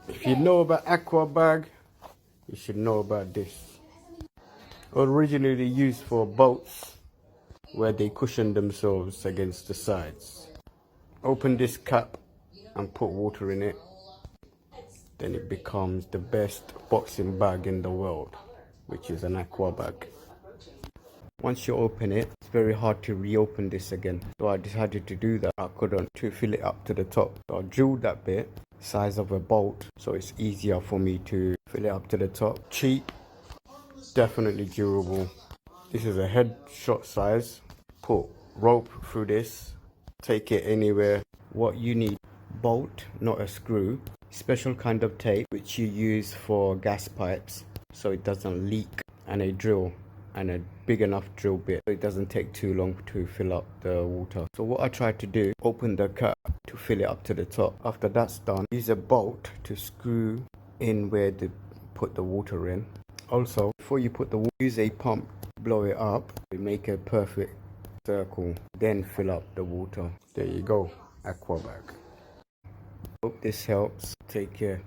If you know about Aqua bag, you should know about this. Originally used for boats where they cushion themselves against the sides. Open this cap and put water in it. Then it becomes the best boxing bag in the world, which is an Aqua bag. Once you open it, it's very hard to reopen this again. So I decided to do that. I couldn't to fill it up to the top. So I drilled that bit, size of a bolt, so it's easier for me to fill it up to the top. Cheap, definitely durable. This is a headshot size. Put rope through this, take it anywhere. What you need, bolt, not a screw. Special kind of tape which you use for gas pipes so it doesn't leak, and a drill, and a big enough drill bit so it doesn't take too long to fill up the water. So what I tried to do, open the cap to fill it up to the top. After that's done, use a bolt to screw in where to put the water in. Also, before you put the water, use a pump, blow it up to make a perfect circle, then fill up the water. There you go, Aqua bag. Hope this helps. Take care.